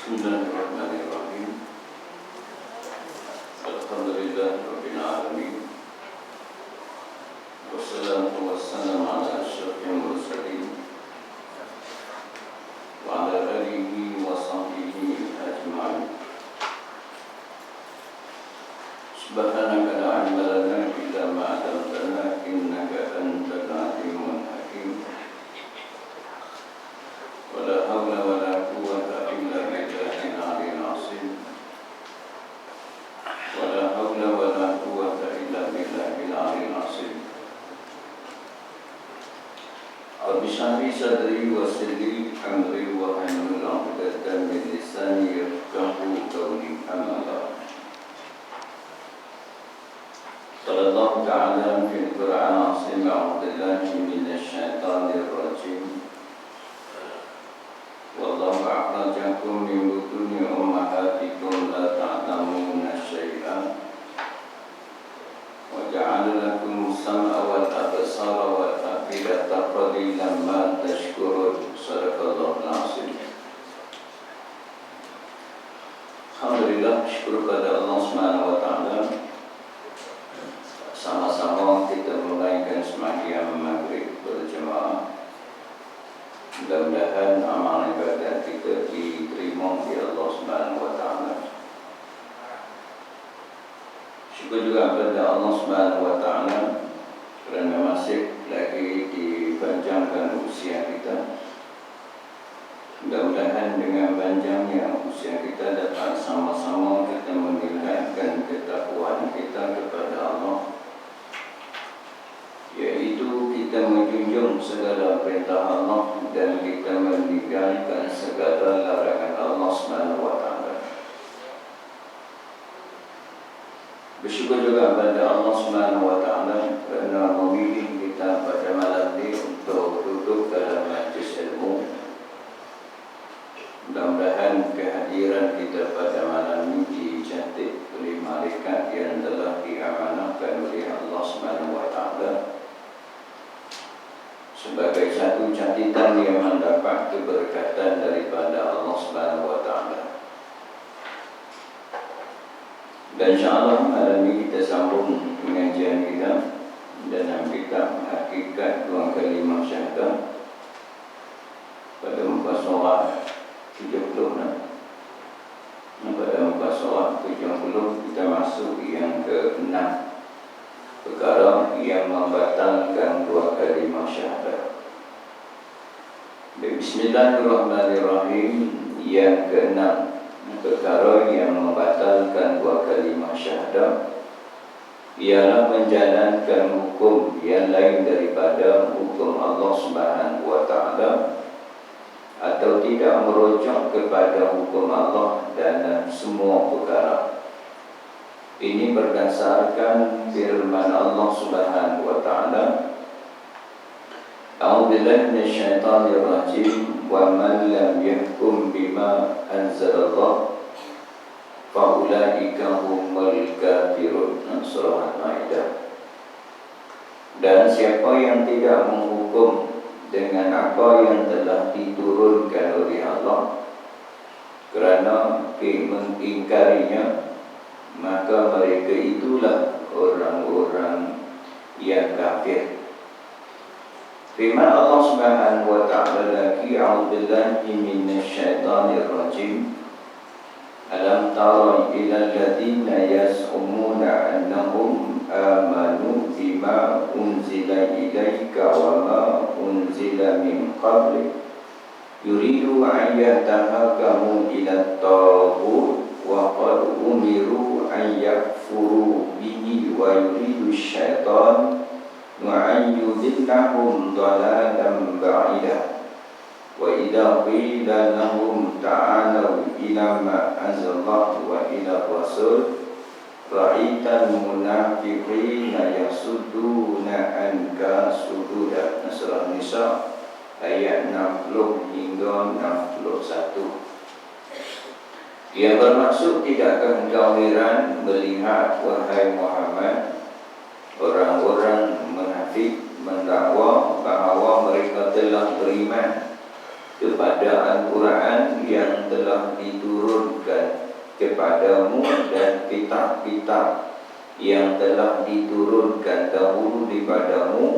Bismillahirrahmanirrahim. Alhamdulillah Rabbil Alamin. Wassalatu wassalamu ala asyrafil mursalin wa ala alihi wa sahbihi ajma'in. Subhanaka la ilma lana illa ma 'allamtana innaka antal alimul hakim. Wa la hawla wa la quwwata illa billahil aliyyil azim. Wa la hawla wa la quwwata illa billahil aliyyil azim. Rabbi shrah li sadri wa yassir li amri wa hlul 'uqdatam min lisani yafqahu qawli. Amma ba'd. Sallallahu ta'ala fil Qur'an azim. A'udzu billahi minasy syaithanir rajim. Wallahu akhrajakum min butuni ummahatikum la ta'lamuna syai'an wa ja'ala lakum sam'a wal absara wal afidata qalilan ma tashkurun. Sadaqallahul azim. Alhamdulillah, syukur kepada Allah Subhanahu wa taala. Sama-sama kita menunaikan sembahyang maghrib berjemaah. Mudah-mudahan amal ibadah kita diterima oleh Allah Subhanahu wa taala. Syukur juga kepada Allah Subhanahu wa taala kerana masih lagi dipanjangkan usia kita. Mudah-mudahan dengan panjangnya usia kita dapat sama-sama kita meningkatkan ketakwaan kita kepada Allah, yaitu kita menjunjung segala perintah Allah dan kita meninggalkan segala larangan Allah Subhanahu wa taala. Bersyukur juga kepada Allah Subhanahu wa taala kerana memilih kita pada malam ini untuk duduk dalam majlis ilmu. Mudah-mudahan kehadiran kita pada malam ini dicatat oleh malaikat yang telah diamanahkan oleh Allah Subhanahu wa taala sebagai satu catatan yang mendapat keberkatan daripada Allah Subhanahu wa taala. Dan insya-Allah malam ini kita sambung pengajian kita dalam kitab Hakikat Dua Kalimah Syahadah pada muka surat 70. Pada muka surat 70 kita masuk yang ke-6, perkara yang membatalkan dua kalimah syahadah. Bismillahirrahmanirrahim. Yang ke-6, perkara yang membatalkan dua kalimah syahadah ialah menjalankan hukum yang lain daripada hukum Allah Subhanahu wa taala atau tidak merujuk kepada hukum Allah dalam semua perkara. Ini berdasarkan firman Allah Subhanahu wa taala, A'udzubillahi minasyaitonir rajim, wa man lam yahkum bima anzalallah fa ulaika humul kafirun. Surah Al-Maidah. Dan siapa yang tidak menghukum dengan apa yang telah diturunkan oleh Allah kerana mengingkarinya, maka mereka itulah orang-orang yang kafir. Firman Allah Subhanahu wa taala lagi, A'udzubillahi minasyaitonir rajim. Alam tara ilal ladzina yas'umuna annahum amanu bima unzila ilaika wa ma unzila min qablik yuridu an yatahakamu ila at-taghut wa qad umiru an yakfuru bihi wa yuridu syaitan wa an yudillahum dhalalan ba'ida wa idza qila lahum ta'alu ila ma anzalallahu wa ila rasul ra'aital munafiqina yasudduna anka sududa. Surah Nisa ayat 60 hingga 61. Yang bermaksud, tidakkah engkau heran melihat wahai Muhammad orang-orang munafik mendakwa bahawa mereka telah beriman kepada Al-Quran yang telah diturunkan kepadamu dan kitab-kitab yang telah diturunkan dahulu daripada-Mu.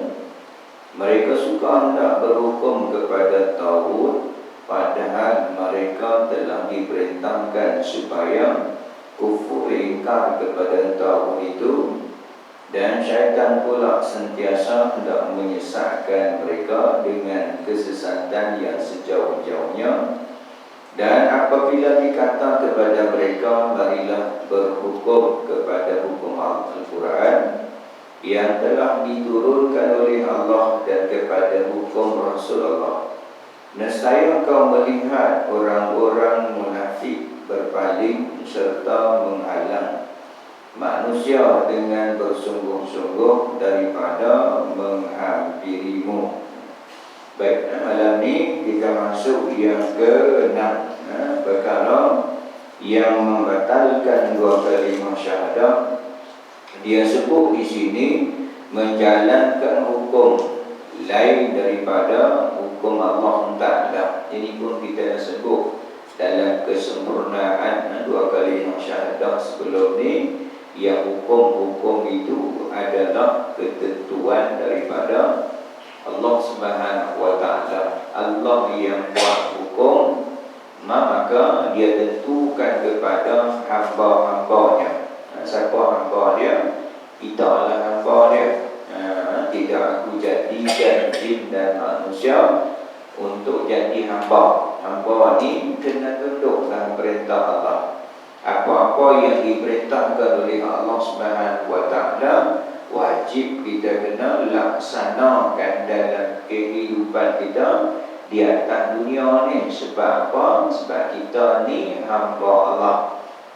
Mereka suka hendak berhukum kepada Tauhid, padahal mereka telah diperintahkan supaya kufur ingkar kepada Tauhid itu. Dan syaitan pula sentiasa hendak menyesatkan mereka dengan kesesatan yang sejauh-jauhnya. Dan apabila dikata kepada mereka, marilah berhukum kepada hukum Al-Quran yang telah diturunkan oleh Allah dan kepada hukum Rasulullah, nescaya kau melihat orang-orang munafik berpaling serta menghalang manusia dengan bersungguh-sungguh daripada menghampirimu. Baik, malam ni kita masuk yang ke-6, perkara yang membatalkan 2 kalimah syahadah. Dia sebut di sini menjalankan hukum lain daripada hukum Allah Ta'ala. Ini pun kita dah sebut dalam kesempurnaan 2 kalimah syahadah sebelum ni, yang hukum-hukum itu adalah ketentuan daripada Allah Subhanahu wa Ta'ala. Allah yang buat hukum, maka dia tentukan kepada hamba-hambanya. Siapa hamba dia? Kita adalah hamba dia. Tidak aku jadikan jin dan manusia untuk jadi hamba. Hamba ni kena tunduk dalam perintah Allah. Apa-apa yang diperintahkan oleh Allah Subhanahu wa Ta'ala, wajib kita kena laksanakan dalam kehidupan kita di atas dunia ni. Sebab apa? Sebab kita ni hamba Allah.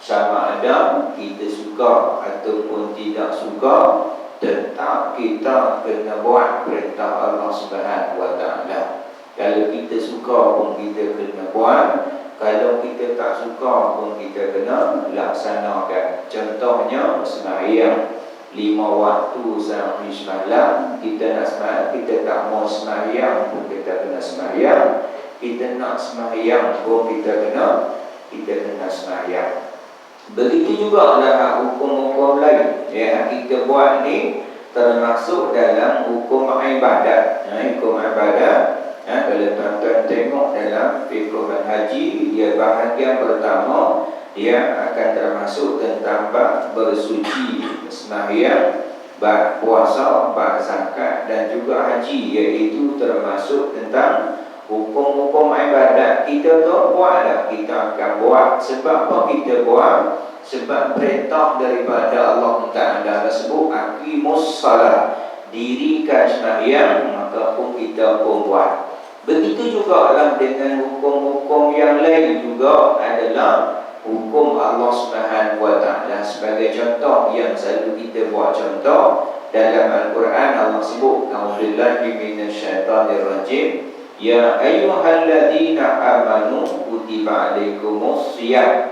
Sama ada kita suka ataupun tidak suka, tetap kita kena buat perintah Allah Subhanahu wa Ta'ala. Kalau kita suka pun kita kena buat, kalau kita tak suka pun kita kena laksanakan. Contohnya sembahyang 5 waktu sehari semalam, kita nak sembahyang, kita tak mau sembahyang pun kita kena sembahyang. Kita nak sembahyang pun kita kena sembahyang. Begitu juga dalam hukum-hukum lain yang kita buat ni, termasuk dalam hukum ibadat. Hukum ibadat, kalau tuan-tuan tengok dalam fiqh haji, dia bahagian pertama dia akan termasuk tentang bab bersuci, sembahyang, bab puasa, bab zakat dan juga haji, iaitu termasuk tentang hukum-hukum ibadat. Kita tu buat dah, kita akan buat. Sebab apa kita buat? Sebab perintah daripada Allah Ta'ala tersebut, aqimus salat, dirikan sembahyang, maka pun kita pun buat. Begitu juga lah dengan hukum-hukum yang lain juga adalah hukum Allah Subhanahu wa Ta'ala. Sebagai contoh yang selalu kita buat contoh dalam Al-Quran, Allah sebut, a'udzubillahi minasyaitonirrajim, ya ayyuhalladzina amanu kutiba alaikumus shiyam.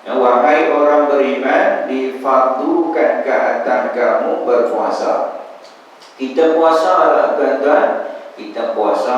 Wahai orang beriman, difardukan ke atas kamu berpuasa. Kita puasa lah tuan-tuan, kita puasa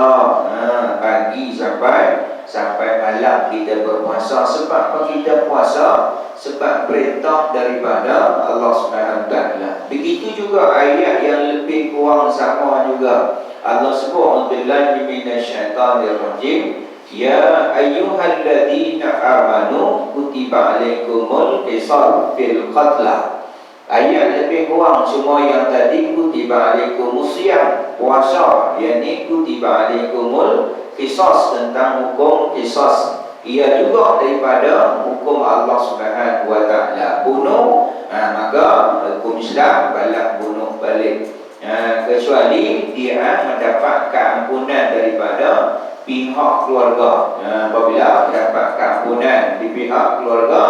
pagi sampai malam kita berpuasa. Sebab apa kita puasa? Sebab perintah daripada Allah Subhanahu wa Ta'ala. Begitu juga ayat yang lebih kurang sama juga. Allah sebut, billahi minasyaitonirrajim, ya ayyuhalladzina amanu kutiba alaikumul qisas fil qatla. Ayat lebih kurang semua yang tadi, kutiba alaikumus shiyam, puasa, yakni kutiba alaikumul qisas, tentang hukum qisas. Ia juga daripada hukum Allah Subhanahu wa Ta'ala. Bunuh, maka hukum Islam balas bunuh balik, kecuali dia mendapat keampunan daripada pihak keluarga. Apabila mendapat keampunan di pihak keluarga,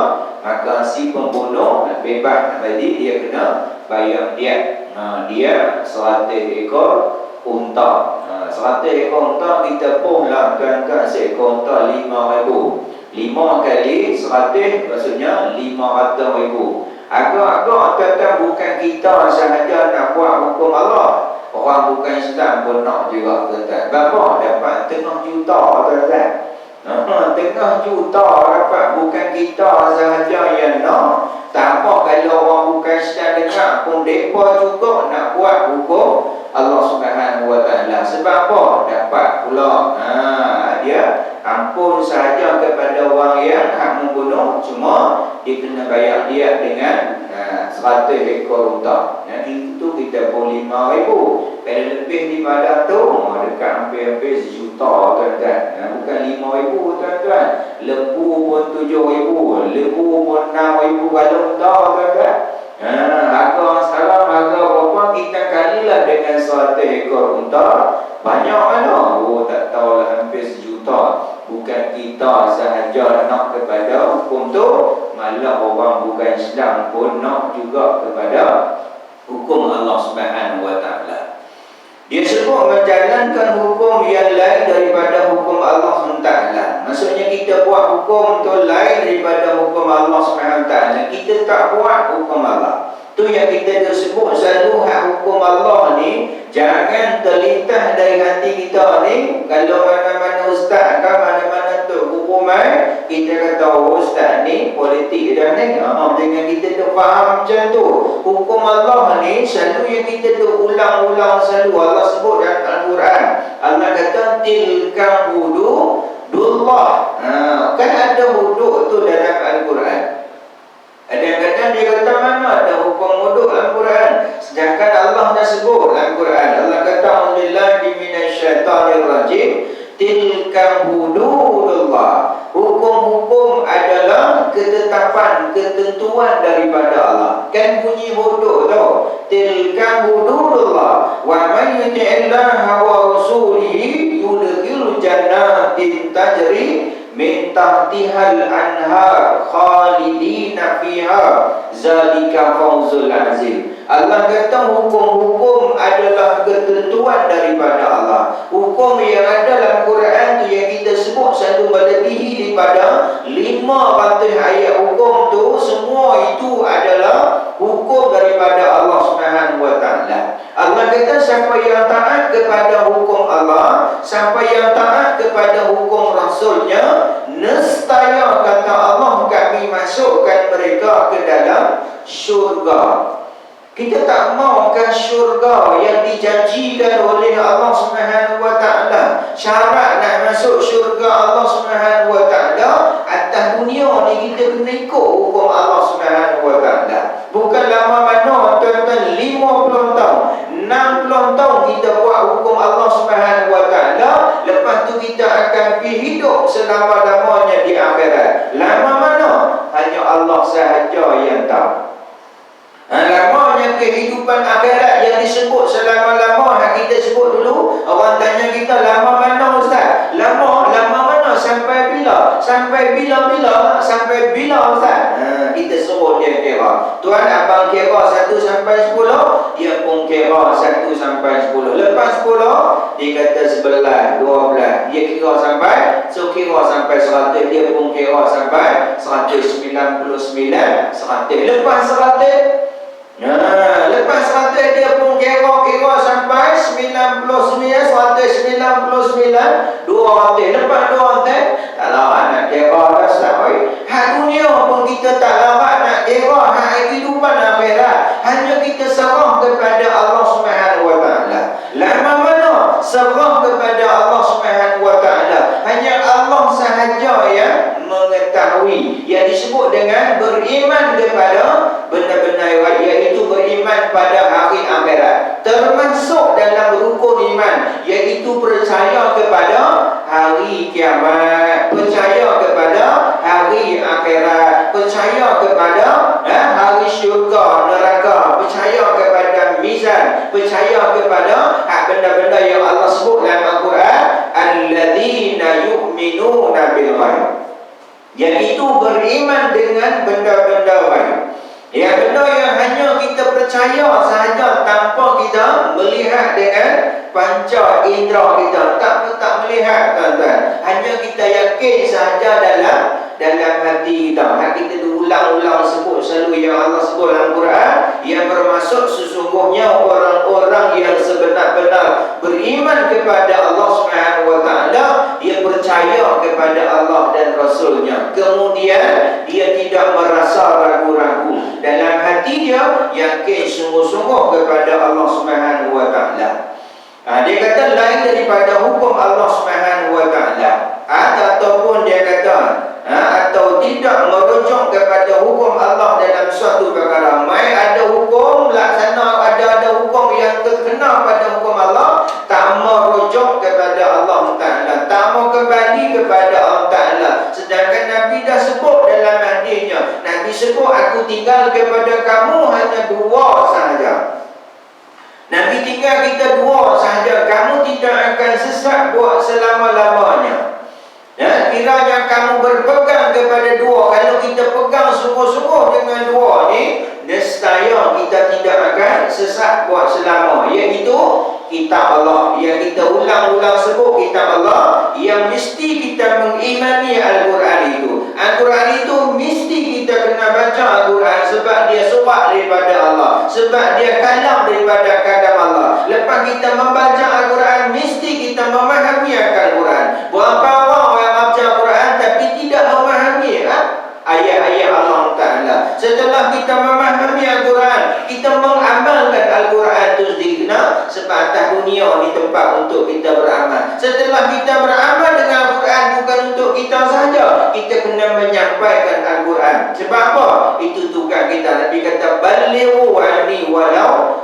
maka si pembunuh bebas. Jadi dia kena bayar diat. Dia 100 ekor unta. 100 ekor unta kita pun lah tuan-tuan, seekor unta 5,000. 5 kali 100 maksudnya 500,000. Agak-agak tuan-tuan bukan kita sahaja nak buat hukum Allah. orang bukan Islam pun nak juga tuan-tuan. Berapa dapat? Tengah juta tuan-tuan. Tengah juta dapat. Bukan kita sahaja yang nak. Tak apa kalau orang bukan Islam dengar pun mereka juga nak buat hukum Allah Subhanahu Wa Taala. Sebab apa? Dapat pula. Dia ampun sahaja kepada orang yang hak membunuh, cuma dia kena bayar dia dengan 100 ekor unta. Itu kita pun 5,000. Kalau lebih daripada tu, dekat hampir-hampir sejuta tuan-tuan. Bukan 5,000 tuan-tuan. Lembu pun 7,000, lembu pun 6,000 kalau unta tuan-tuan. Harga sekarang harga berapa kita kalilah dengan 100 ekor unta. Banyak mana? Tak tahulah, hampir sejuta. Bukan kita sahaja nak kepada hukum tu, malah orang bukan Islam pun nak juga kepada hukum Allah Subhanahu Wa Taala. Dia sebut menjalankan hukum yang lain daripada hukum Allah SWT. Maksudnya kita buat hukum tu lain daripada hukum Allah SWT. Kita tak buat hukum Allah. Tu yang kita sebut selalu hak hukum Allah ni jangan terlintas dari hati kita ni. Kalau mana-mana ustaz kan, mana-mana tu hukumai, kita kata ustaz ni politik dah ni. Dengan kita tu faham macam tu. Hukum Allah ni selalu yang kita tu ulang-ulang selalu. Allah sebut dalam Al-Quran. Allah kata tilka hududullah. Kan ada hudud tu dalam Al-Quran. Kadang-kadang dia kata mana ada hukum hudud dalam Quran, sedangkan Allah dah sebut dalam Quran. Allah kata auzubillahi minasyaitonirrajim, tilka hududullah. Hukum-hukum adalah ketetapan, ketentuan daripada Allah. Kan bunyi hudud tu, tilka hududullah. Wa man yuti'illaha wa rasulihi yudkhilhu jannatin tajri min tahtihal anhar khalidina fiha zalika fawzul azim. Allah kata hukum-hukum adalah ketentuan daripada Allah. Hukum yang ada dalam Quran tu yang kita sebut selalu melebihi daripada 500 ayat hukum tu, semua itu adalah hukum daripada Allah Subhanahu Wa Taala. Allah kata siapa yang taat kepada hukum Allah, siapa yang taat kepada hukum Rasulnya, nescaya kata Allah kami masukkan mereka ke dalam syurga. Kita tak mahukan syurga yang dijanjikan oleh Allah Subhanahu Wa Taala. Syarat nak masuk syurga Allah Subhanahu Wa Taala atas dunia ni kita kena ikut hukum Allah Subhanahu Wa Taala. Bukan lama mana tuan-tuan, 50 tahun, 60 tahun kita buat hukum Allah Subhanahu Wa Taala, lepas tu kita akan pergi hidup selama-lamanya di akhirat. Lama mana? Hanya Allah sahaja yang tahu. Lamanya kehidupan akhirat yang disebut selama-lama, kita sebut dulu. Orang tanya kita, lama mana ustaz? Lama mana? Sampai bila? Sampai bila-bila? Sampai bila ustaz? Kita suruh dia kira. Tuan abang kira 1 sampai 10, dia pun kira 1 sampai 10. Lepas 10, dia kata 11, 12. Dia kira sampai, so kira sampai 100. Dia pun kira sampai 199, 100. Lepas 100, lepas 100 dia pun kira sampai 99, 199, 200. Lepas 200 tak lawat nak kira dah ustaz. Hak dunia pun kita tak lawat nak kira. Hak kehidupan akhirat hanya kita serah kepada Allah Subhanahu Wa Taala. Lama mana serah kepada Allah Subhanahu Wa Taala. Hanya Allah sahaja yang mengetahui. Yang disebut dengan beriman kepada benda-benda, iaitu beriman pada hari akhirat. Termasuk dalam rukun iman, iaitu percaya kepada hari kiamat, percaya kepada hari akhirat, percaya kepada hari syurga, neraka, percaya kepada mizan, percaya kepada benda-benda yang Allah sebut dalam Al-Quran, alladzina yu'minuna bil ghaib, iaitu beriman dengan benda-benda ghaib. Ya, benda yang hanya kita percaya sahaja tanpa kita melihat dengan panca indera kita. Tak melihat lihat tuan-tuan, hanya kita yakin sahaja dalam hati kita. Hati kita diulang-ulang sebut selalu yang Allah sebut dalam Quran, yang bermaksud sesungguhnya orang-orang yang sebenar-benar beriman kepada Allah Subhanahu wa taala, dia percaya kepada Allah dan Rasulnya, kemudian dia tidak merasa ragu-ragu dalam hati, dia yakin sungguh-sungguh kepada Allah Subhanahu wa taala. Dia kata lain daripada hukum Allah Subhanahu wa taala, ataupun dia kata atau tidak merujuk kepada hukum Allah dalam suatu perkara. Mai ada hukum laksana, ada hukum yang terkena pada hukum Allah, tak merujuk kepada Allah Ta'ala, tak mau kembali kepada Allah Ta'ala. Sedangkan Nabi dah sebut dalam hadisnya, Nabi sebut, aku tinggal kepada kamu hanya dua sahaja. Nabi tinggal kita dua sahaja, kamu tidak akan sesat buat selama-lamanya. Ya, kiranya kamu berpegang kepada dua. Kalau kita pegang sungguh-sungguh dengan dua ni, nescaya kita tidak akan sesat buat selama. Iaitu kitab Allah, yang kita ulang-ulang sebut kitab Allah, yang mesti kita mengimani Al-Quran itu. Al-Quran itu mesti kita kena baca Al-Quran, sebab dia surat daripada Allah, sebab dia kalam daripada kalam Allah. Lepas kita membaca Al-Quran, mesti kita memahami Al-Quran. Berapa orang yang baca Al-Quran tapi tidak memahami ayat-ayat Allah Ta'ala. Setelah kita memahami Al-Quran, kita mengamalkan Al-Quran itu sendiri, sebab atas dunia ni tempat untuk kita beramal. Setelah kita beramal dengan Al-Quran, bukan untuk kita sahaja, kita kena menyampaikan Al-Quran. Sebab apa? Itu tugas kita. Nabi kata balighu anni walau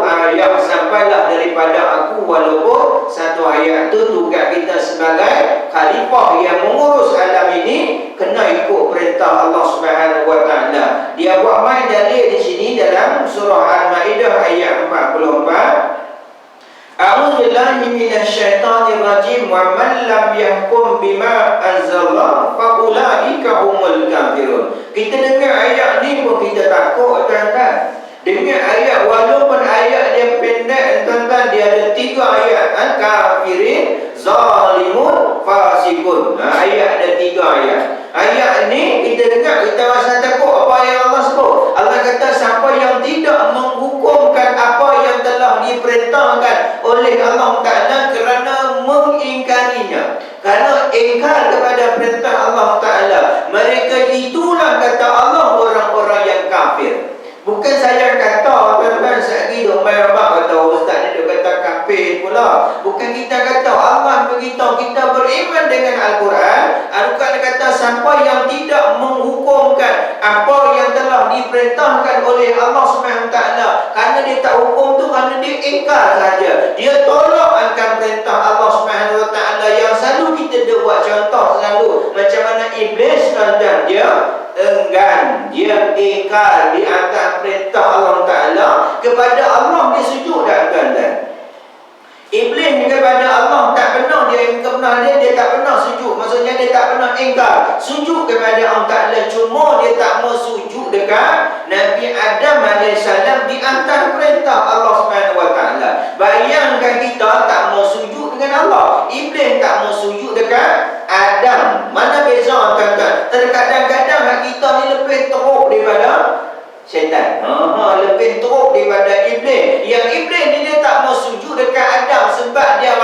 ayat, sampailah daripada aku walaupun satu ayat. Itu tugas kita sebagai khalifah yang mengurus alam ini, kena ikut perintah Allah Subhanahu wa taala. Dia buat main dalil di sini dalam surah Al-Maidah ayat 44. A'udzubillahi minasyaitonir rajim, wa man lam yahkum bima anzalallah fa ulaika humul kafirun. Kita dengar ayat ni pun kita takut tuan-tuan. Dengar ayat, walaupun ayat dia pendek tuan-tuan, dia ada 3 ayat, kafirin, zalimun, fasikun. Ayat ada 3 ayat. Ayat ni kita dengar, kita rasa takut. Apa yang Allah sebut? Allah kata siapa yang tidak menghukumkan apa yang telah diperintahkan oleh Allah Ta'ala kerana mengingkarinya, kerana ingkar kepada perintah Allah Ta'ala, mereka itulah kata Allah orang-orang yang kafir. Bukan saya kata tuan-tuan, sekali dok main abang kata ustaz ni dia kata kafir pula. Bukan kita kata, Allah beritahu kita beriman dengan Al-Quran. Al-Quran kata siapa yang tidak menghukumkan apa yang telah diperintahkan oleh Allah Subhanahu taala, kerana dia tak hukum tu, kerana dia ingkar saja, dia tolak akan perintah Allah Subhanahu taala, yang selalu kita dah buat contoh selalu macam mana iblis tuan-tuan, dia enggan, dia ingkar di atas perintah Allah Ta'ala. Kepada Allah dia sujud tak tuan-tuan? Iblis kepada Allah tak pernah dia tak pernah sujud. Maksudnya dia tak pernah ingkar sujud kepada Allah Ta'ala. Cuma dia tak mau sujud dekat Nabi Adam AS di antara perintah Allah Subhanahu wa taala. Bayangkan kita tak mau sujud dengan Allah, Iblis tak mau sujud dekat Adam. Mana beza tuan-tuan? Terkadang-kadang hak kita ni lebih teruk daripada syaitan. Lebih teruk daripada iblis. Yang iblis ni dia tak mau sujud dekat Adam sebab dia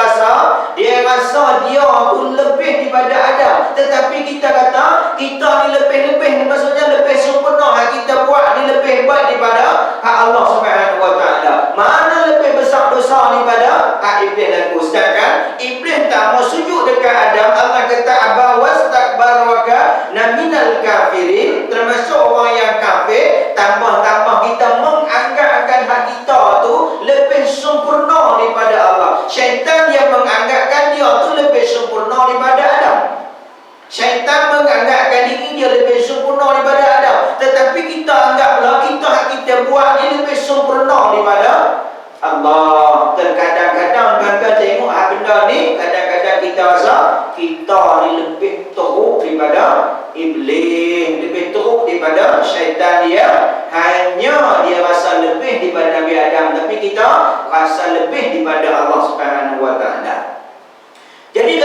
rasa dia pun lebih daripada Adam. Tetapi kita kata kita ni lebih-lebih, maksudnya lebih sempurna. Hak kita buat ni lebih baik daripada hak Allah Subhanahu wa taala. Mana lebih besar dosa daripada hak iblis laku. Sedangkan iblis tak mau sujud dekat Adam. Allah kata aba wastakbar wa kana minal kafirin, termasuk orang yang kafir. Tambah-tambah kita menganggapkan hak kita tu lebih sempurna daripada Allah. Syaitan yang menganggapkan dia tu lebih sempurna daripada Adam. Syaitan menganggapkan diri dia lebih sempurna daripada Adam. Tetapi kita anggaplah kita buat ni lebih sempurna daripada Allah. Terkadang-kadang tuan-tuan tengok benda ni, kadang-kadang kita rasa kita ni lebih teruk daripada iblis, lebih teruk daripada syaitan. Dia hanya dia rasa lebih daripada Nabi Adam, tapi kita rasa lebih daripada Allah Subhanahu wa taala. Jadi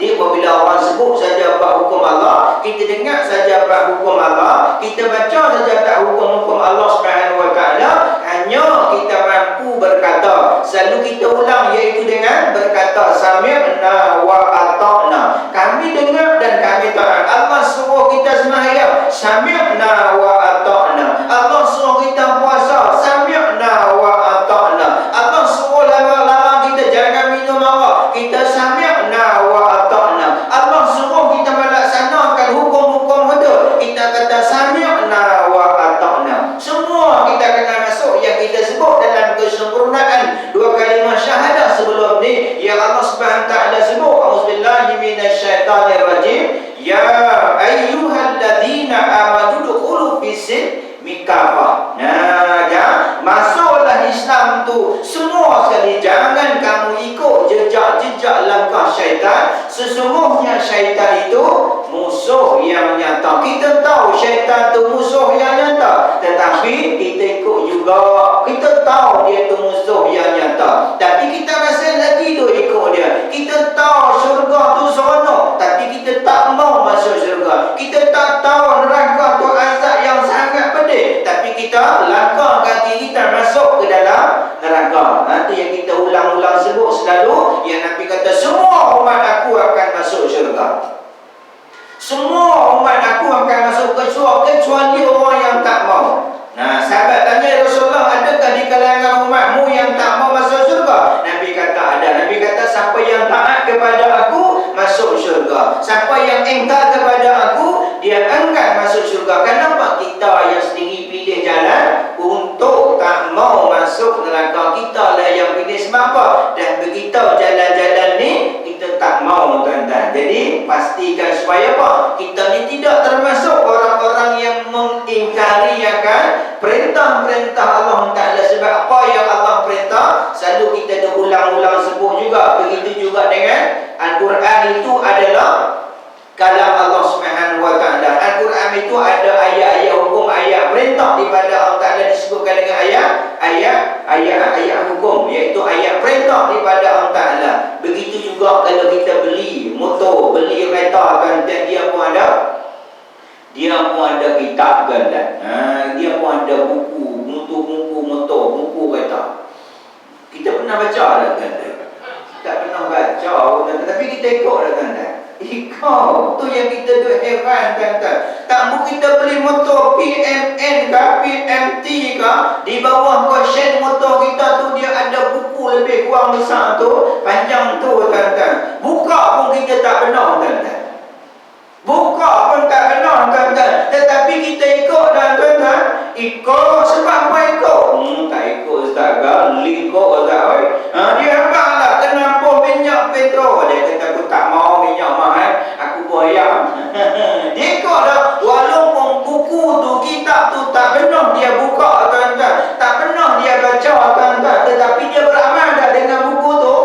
Dia apabila orang sebut saja bab hukum Allah, kita dengar saja bab hukum Allah, kita baca saja bab hukum Allah Subhanahu wa taala, hanya kita mampu berkata, selalu kita ulang iaitu dengan berkata sami'na wa ata'na. Kami dengar dan kami taat. Allah suruh kita sembahyang, sami'na wa ata'na. Allah suruh kita puasa, sami'na wa ata'na. Allah suruh larang kita jangan minum arak, kita sami'na wa ata'na. Allah suruh kita melaksanakan hukum-hukum hudud, kita kata sami'na wa ata'na. Semua kita kena masuk yang kita sebut dalam kesempurnaan dua kalimah syahadah sebelum ni yang Allah Subhanahu taala sebut, auzubillahi minasyaitanir rajim, ya ayyuhalladzina amanu dukhulu fis-silmi kafah. Nah, ya, masuklah Islam tu semua sekali, jangan kamu ikut jejak-jejak langkah syaitan. Sesungguhnya syaitan itu musuh yang nyata. Kita tahu syaitan tu musuh yang nyata, tetapi kita ikut juga. Kita tahu dia tu musuh yang nyata, tapi kita masih lagi tu ikut dia. Kita tahu syurga tu seronok, tapi kita tak mau masuk syurga. Kita tak tahu neraka tu azab yang sangat pedih, tapi kita langkah kaki kita masuk ke dalam neraka. Nanti yang kita ulang-ulang sebut selalu, yang Nabi kata semua umat aku akan masuk syurga. Semua umat aku akan masuk ke syurga kecuali orang yang tak mau. Nah, sahabat tanya Rasulullah, adakah di kalangan umatmu yang tak mau masuk syurga? Nabi kata ada. Nabi kata siapa yang taat kepada aku masuk syurga, siapa yang ingkar kepada aku dia enggan masuk syurga. Kenapa? Kita yang sendiri pilih jalan untuk tak mau masuk neraka. Kita lah yang pilih. Sebab apa? Dan begitu jalan-jalan ni kita tak mau, tuan-tuan. Jadi pastikan supaya apa? Kita ni tidak termasuk orang-orang yang mengingkari akan perintah-perintah Allah Ta'ala. Sebab apa yang Allah perintah selalu kita dah ulang-ulang sebut juga. Begitu juga dengan Al-Quran, itu adalah kalam Allah Subhanahu wa taala. Al-Quran itu ada ayat-ayat hukum, ayat perintah daripada Allah Ta'ala disebutkan dengan ayat hukum, iaitu ayat perintah daripada Allah Ta'ala. Begitu juga kalau kita beli motor, beli kereta, kan, dia pun ada kitab, kan, dia pun ada buku, buku kereta. Kita pernah baca dah, kan? Tak pernah baca, tapi kita ikut dah, kan? Ikut tu yang kita duk heran, kan? Tak mahu kita beli motor PMN ke PMT ke, di bawah cushion motor kita tu dia ada buku lebih kurang besar tu, panjang tu, kan? Buka pun kita tak pernah, kan? Buka pun tak pernah, kan? Tetapi kita ikut dah, kan? Ikut sebab apa ikut? Tak ikut Ustaz ke? Ikut Ustaz. Dia abanglah kenapa minyak petrol. Dia kata aku tak mau minyak mahal, aku bayar. Dia ikut dah. Walaupun buku tu, kitab tu tak pernah dia buka, kan? Tak pernah dia baca, kan? Tetapi dia beramal dah dengan buku tu.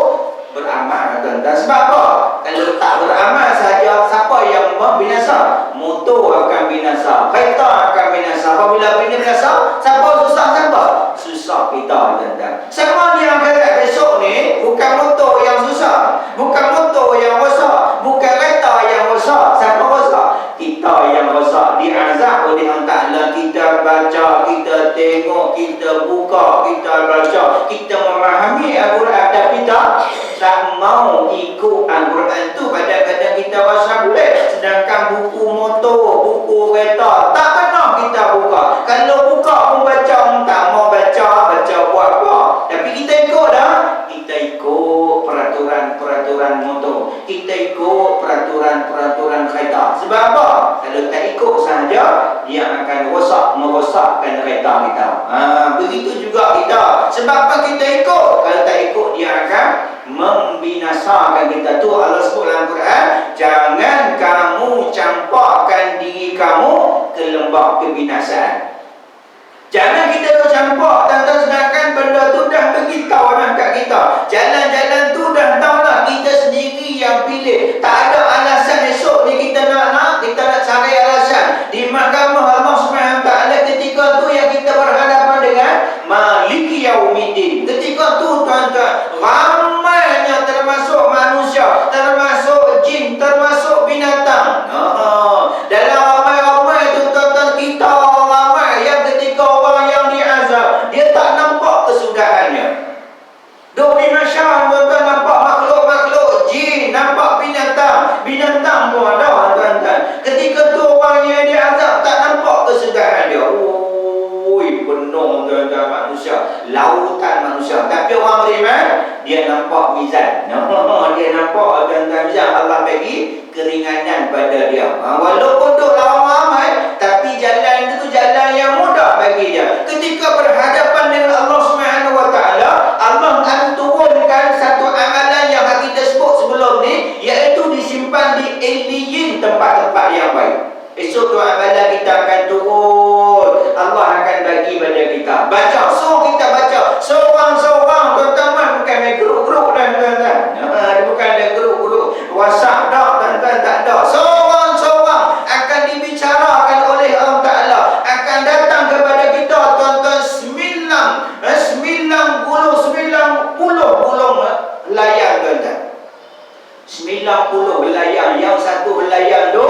Beramal, kan? Sebab apa? Kalau tak beramal saja, siapa yang binasa? Motor akan binasa, kereta akan binasa. Apabila binasa, siapa susah? Siapa? Susah kita, kan? Sama di akhirat besok ni, bukan motor yang susah, bukan motor yang rosak, bukan kereta yang rosak. Siapa rosak? Kita yang rosak. Diazab oleh Allah Ta'ala. Kita baca, kita tengok, kita buka, kita baca, kita memahami Al-Quran, tapi tak mau ikut Al-Quran tu. Kadang-kadang kita rasa boleh, sedangkan buku motor, buku kereta tak pernah kita buka. Kalau buka pun baca, tak mau baca buat apa. Tapi kita ikut dah. Kita ikut peraturan motor, kita ikut peraturan kereta. Sebab apa? Kalau tak ikut sahaja, dia akan merosakkan kereta kita. Begitu juga kita. Sebab apa kita ikut? Kalau tak ikut, dia akan membinasakan kita. Tu Allah sebut dalam Quran, jangan kamu campakkan diri kamu ke lembah kebinasaan. Jangan kita dah campak, sedangkan benda tu dah beritahu dah kat kita. Jalan-jalan tu dah tahu dah, kita sendiri yang pilih. Tak ada alasan esok ni kita nak cari alasan di mahkamah Allah Subhanahu Taala. Ketika tu yang kita berhadapan dengan Maliki Yaumiddin. Ketika tu, tuan-tuan, ramainya termasuk manusia, termasuk jin, nampak tuan-tuan Allah bagi keringanan pada dia. Walaupun duk lawan ramai, tapi jalan itu jalan yang mudah bagi dia. Ketika berhadapan dengan Allah Subhanahu Wa Taala, Allah akan turunkan satu amalan yang kita sebut sebelum ni, iaitu disimpan di Illiyin, tempat-tempat yang baik. Esok tu amalan kita akan turun, Allah akan bagi pada kita. Baca, kita baca seorang-seorang, tuan-tuan, bukan main grup-grup dan tuan-tuan. Bukan ada grup-grup WhatsApp dah, tuan-tuan, tak ada. Seorang-seorang akan dibicarakan oleh Allah Ta'ala, akan datang kepada kita, tuan-tuan, 90 gulung layang, tuan-tuan. 90 belayang, yang satu belayang tu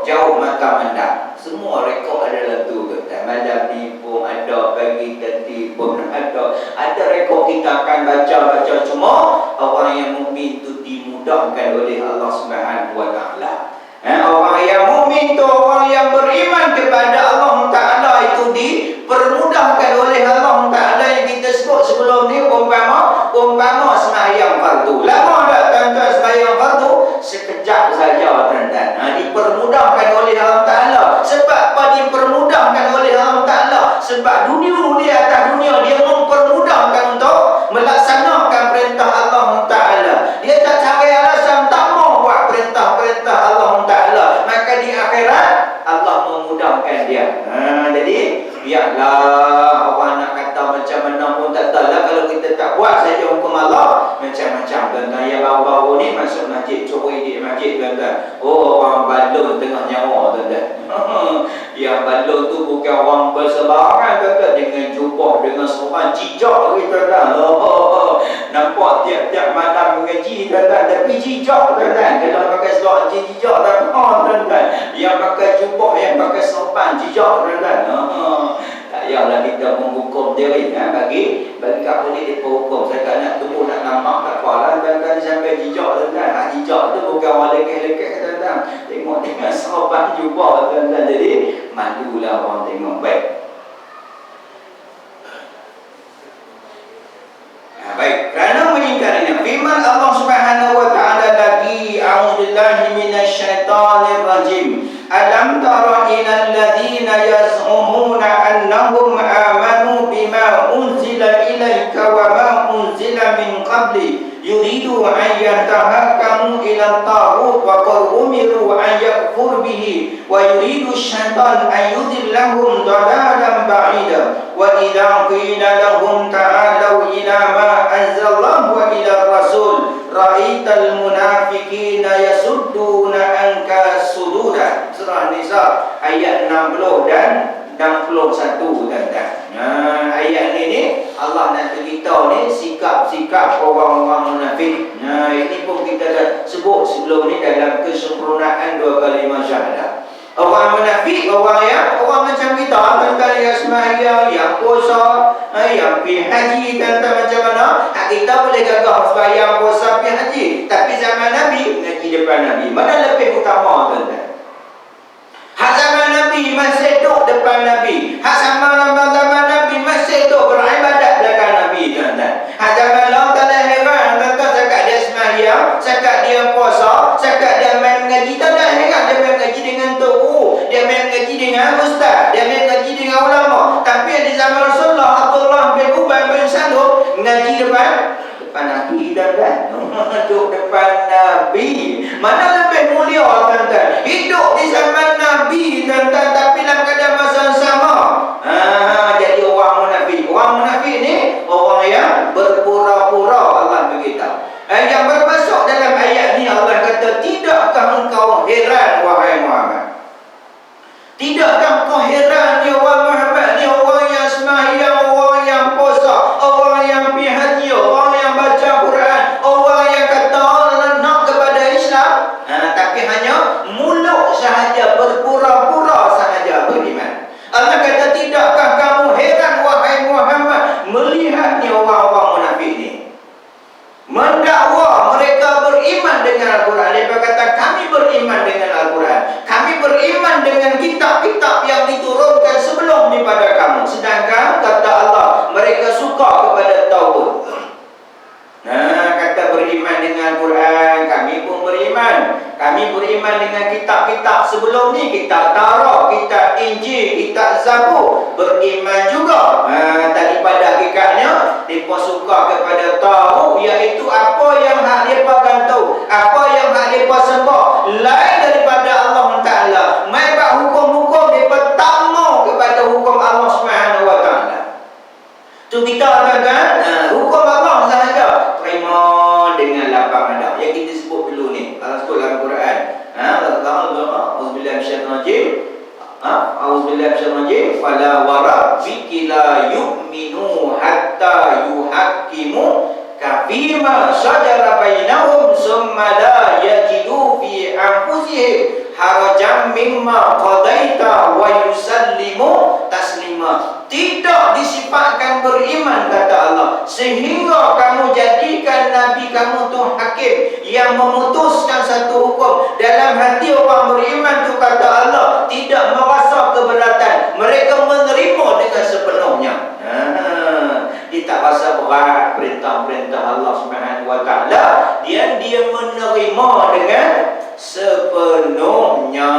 jauh mata mandang. Semua rekod adalah tu, tuan-tuan. Malam ni pun ada, pagi tadi pun ada. Ada rekod kita akan baca-baca. Cuma orang yang mukmin tu dimudahkan oleh Allah Subhanahu Wa Taala. Orang yang mukmin tu, orang yang beriman kepada Allah Ta'ala itu dipermudahkan oleh Allah Ta'ala, yang kita sebut sebelum ni umpama sembahyang fardu. Lama tak tuan-tuan sembahyang fardu? Sekejap saja, tuan-tuan. Dipermudahkan oleh Allah Ta'ala. Sebab apa dipermudahkan oleh Allah Ta'ala? Sebab dunia di atas dunia dia mempermudahkan untuk melaksanakan perintah Allah Ta'ala. Dia tak cari alasan, tak mau buat perintah-perintah Allah Ta'ala. Maka di akhirat Allah memudahkan dia. Jadi biarlah orang nak kata macam mana pun tak tahulah, kalau kita tak buat saja hukum Allah. Macam-macam, tuan-tuan. Yang baru-baru ni masuk masjid, curi di masjid, tuan-tuan. Orang balon tengah nyawa, tuan-tuan. Yang balon tu bukan orang bersebarangan, tuan-tuan. Dengan jubah, dengan seorang jijak lagi, tuan-tuan. Nampak tiap-tiap malam mengaji, tuan-tuan, tapi jijak, tuan-tuan. Kalau pakai seluar jijak, tuan-tuan. Yang pakai jubah, yang pakai sopan, jijak, tuan-tuan. Tak payahlah kita menghukum diri. Bagi kat boleh dia hukum. Saya tak nak tubuh, nak nampak, tak apalah, tuan-tuan. Sampai jijak, tuan-tuan. Jijak tu bukan orang lekeh-lekeh, tuan-tuan. Tengok dengan sopan jubah, tuan-tuan. Jadi malulah orang tengok. Baik. Baik, kerana mengingkarinya firman Allah Subhanahu Wa Taala lagi, a'udzubillahi minasyaitonir rajim. Alam tara ilal ladzina yaz'umuna annahum amanu bima unzila ilaika wa ma unzila min qabli yuridu an yatahakamu ila taghut wa qad umiru an yakfur bihi wa yuridu syaitan an yudillahum dalalan ba'ida wa idza qila lahum ta'alu ila ma anzalallahu wa ila rasul ra'aital munafiqina yasudduna anka sududa. Surah Nisa ayat 60 dan 61, tuan-tuan. Ayat ni Allah nak beritahu ni sikap-sikap orang-orang munafik. Ini pun kita dah sebut sebelum ni dalam kesempurnaan 2 kalimah syahadah. Orang munafik, orang macam kita, tuan-tuan, yang sembahyang, yang puasa, yang pergi haji, tuan-tuan, macam mana? Kita boleh gagah sembahyang, puasa, pergi haji. Tapi zaman Nabi, ngaji depan Nabi, mana lebih utama, tuan-tuan? Hak zaman Nabi masih duduk depan Nabi. Hak zaman Nabi masih duduk beribadat belakang Nabi, tuan-tuan. Hak zaman Allah tak ada heran, tuan-tuan, cakap dia sembahyang, cakap dia puasa, cakap dia main mengaji. Tak ada heran dia main mengaji dengan tuku, dia main mengaji dengan ustaz, dia main mengaji dengan ulama. Tapi di zaman Rasulullah, Abdullah bin Ubay bin Salul mengaji depan Nabi, tuan-tuan. Duduk depan Nabi. Mana lebih mulia, tuan-tuan? Hidup di zaman Nabi, tuan-tuan, tapi dalam keadaan masa yang sama. Jadi orang munafik. Orang munafik ni orang yang berpura-pura, Allah beritahu. Yang bermasuk dalam ayat ni, Allah kata, tidakkah engkau heran, wahai Muhammad? Tidakkah engkau heran ni, wahai Muhammad, ni orang yang sembahyang, orang yang puasa, orang yang pergi haji, orang yang baca Quran, orang yang kata nak kepada Islam, tapi hanya mulut sahaja, berpura-pura sahaja beriman. Allah beriman. Kami beriman dengan kitab-kitab sebelum ni, kitab Taurat, kitab Injil, kitab Zabur. Beriman juga. Daripada hakikatnya, mereka suka kepada tahu, iaitu apa yang hak mereka gantung, apa yang hak mereka sembah lain daripada Allah Ta'ala. Mereka hukum-hukum mereka tak mau kepada hukum Allah Subhanahu Wa Ta'ala. Tu kita katakan hukum Allah sahaja terima dengan lapang dada. Yang kita sebut dulu ni, Allah sebut dalam Quran. Allah Ta'ala, auzubillahi minasyaitonir rajim. Auzubillahi minasyaitonir rajim. Fala wa rabbika la yu'minu hatta yuhaqqimu kafima syajara bainahum summa la yajidu fi anfusihim harajan mimma qadaita wa yusallimu taslima. Tidak disifatkan beriman, kata Allah, sehingga kamu jadikan Nabi kamu tu hakim yang memutuskan satu hukum. Dalam hati orang beriman tu, kata Allah, tidak merasa keberatan. Mereka menerima dengan sepenuhnya. Dia tak rasa berat perintah-perintah Allah Subhanahu Wa Ta'ala. Dia menerima dengan sepenuhnya.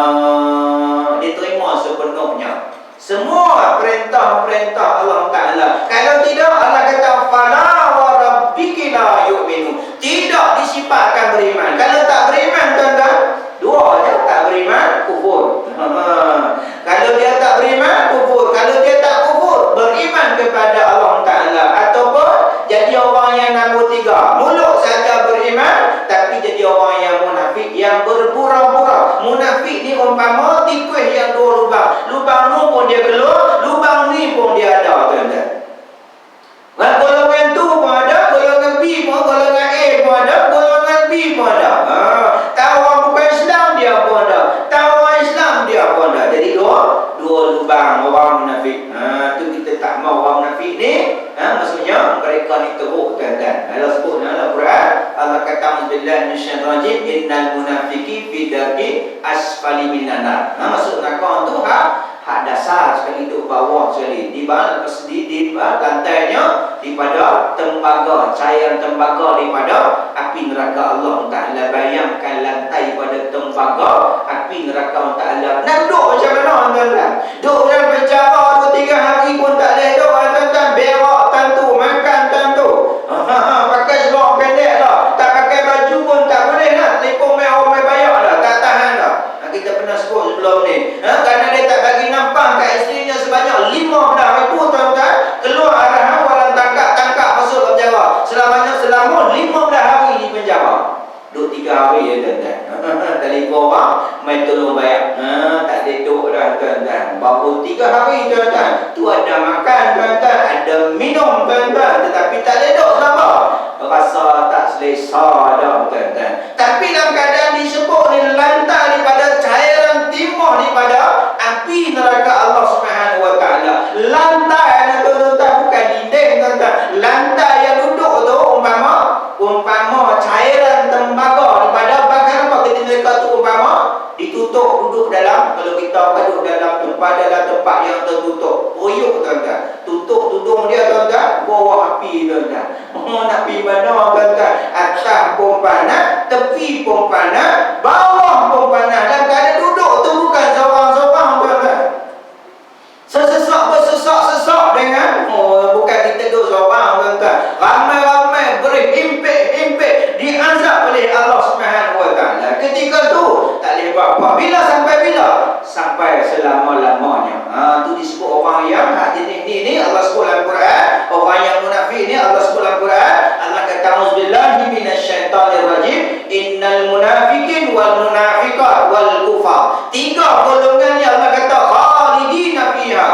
Dia terima sepenuhnya semua perintah-perintah Allah Ta'ala. Kalau tidak, Allah kata fala wa rabbika la yu'minu. Tidak disifatkan beriman. Kalau tak beriman, tuan-tuan, dua je, tak beriman, kufur. Kalau dia tak beriman, kufur. Kalau dia tak kufur, beriman kepada Allah Ta'ala. Ataupun jadi orang yang nombor tiga, mulut saja beriman tapi jadi orang yang munafik, yang berpura-pura. Munafik ni umpama tikus yang dua lubang. Lubang ni pun dia keluar, lubang ni pun dia ada, tuan-tuan. Golongan tu pun ada, golongan B pun, golongan A pun ada, golongan B pun ada. Tahu orang bukan Islam dia pun ada, tahu orang Islam dia pun ada. Jadi dua lubang orang munafik. Tu kita tak mau orang munafik ni. Maksudnya mereka ni teruk, tuan-tuan. Allah sebut dalam Quran, Allah kata auzubillahi minasyaitonir rajim, innal munafiqi fi darki asfali minan nar. Maksud neraka tu hak dasar sekali, duduk bawah sekali, di lantainya daripada tembaga, cairan tembaga daripada api neraka Allah Ta'ala. Bayangkan lantai pada tembaga api neraka Allah Ta'ala. Nak duduk macam mana, tuan-tuan? Duduk dalam penjara 2-3 hari pun tak boleh duduk, tuan-tuan. Berak tentu, makan tentu, pakai seluar pendek lah, tak pakai baju pun tak boleh lah. Telefon main orang bayar lah, tak tahan lah. Kita pernah sebut sebelum ni, kerana dia tak bagi nampak kat isterinya sebanyak 15 hari, tuan-tuan. Keluar arahan walau tangkap masuk ke penjara. Selama 15 hari di penjara. Duduk 3 hari ya, tuan-tuan. Telefon orang main tolong bayar. Tak ada duduk dah, tuan-tuan. Baru 3 hari, tuan-tuan. Tu ada makan, tuan-tuan, ada minum, tuan-tuan, tetapi tak ada duduk selama. Rasa tak selesa dah, tuan-tuan. Tapi dalam keadaan disebut ni lantai daripada cairan timah daripada api neraka Allah Subhanahu Wa Ta'ala. Lantai, tuan-tuan, bukan dinding, tuan-tuan. Lantai yang duduk tu umpama cairan tembaga daripada bakar apa kita mereka tu umpama ditutup, duduk dalam, kalau kita duduk dalam tempat yang tertutup, royuk, tuan-tuan. Tutup tudung dia, tuan-tuan, bawah api, tuan-tuan. Nak pergi mana, tuan-tuan? Atas pun panas, tepi pun panas, bawah pun panas. Dan keadaan duduk tu bukan seorang-seorang, tuan-tuan. Sesak dengan bukan kita duduk seorang, tuan-tuan. Ramai-ramai berhimpit-himpit diazab oleh Allah Subhanahu Wa Ta'ala. Ketika tu tak boleh buat apa. Bila sampai bila? Sampai selama-lamanya. Tu disebut orang yang jenis ni Allah sebut dalam Quran. Orang yang munafik ni Allah sebut dalam Quran. Allah kata auzubillahi minasyaitonir rajim, innal munafiqin wal munafiqat wal kufar. 3 golongan ni Allah kata khalidina fiha.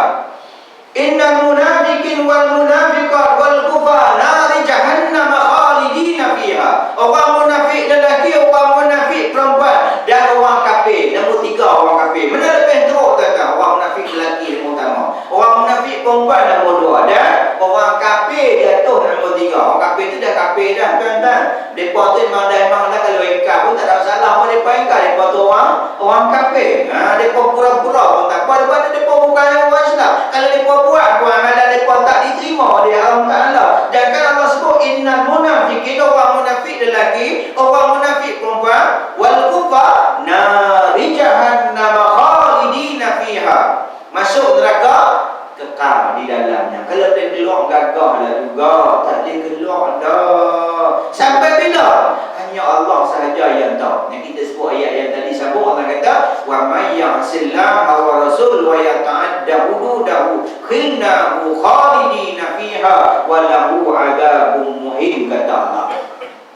Innal munafiqin wal munafiqat wal kufar nari jahannam khalidina fiha. Orang munafik lelaki, orang munafik perempuan, dan orang kafir. Nombor 3 orang kafir. Mana lebih teruk, tuan-tuan? Orang munafik lelaki nombor utama, orang munafik perempuan nombor 2, dan orang kafir jatuh nombor 3. Orang kafir tu dah kafir dah, tuan-tuan. Depa tu memang dah kalau engkar pun tak ada masalah pun depa engkar. Depa tu orang kafir. Depa pura-pura pun tak apa. Depa bukan orang Islam. Kalau depa buat amalan depa tak diterima oleh Allah Ta'ala. Dan kan Allah sebut innal munafiqin, orang munafik lelaki, orang munafik perempuan, saja yang tahu. Yang kita sebut ayat yang tadi sambung, Allah kata wa may ya'sillaha wa rasul wa yata'adda hududahu khinnahu khalidina fiha wa lahu 'adzabun muhin, kata Allah.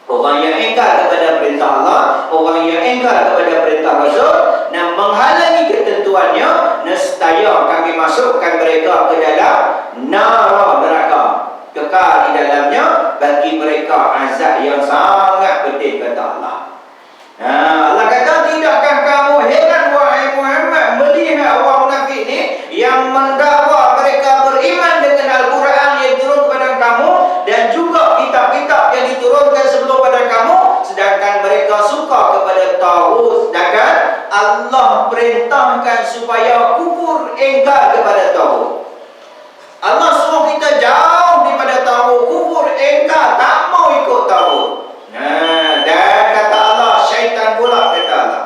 Orang yang ingkar kepada perintah Allah, orang yang ingkar kepada perintah Rasul dan menghalangi ketentuannya, nescaya kami masukkan mereka ke dalam neraka, kekal di dalamnya, bagi mereka azab yang sangat pedih, kata Allah. Allah kata, tidakkah kamu heran wahai Muhammad melihat orang munafik ni yang mendakwa mereka beriman dengan Al-Quran yang turun kepada kamu dan juga kitab-kitab yang diturunkan sebelum pada kamu, sedangkan mereka suka kepada tauhid, sedangkan Allah perintahkan supaya kufur, ingkar kepada tauhid. Allah suruh kita jauh daripada tauhid, kufur, ingkar, tak mau ikut tauhid. Dan kata Allah, syaitan pula, kata Allah.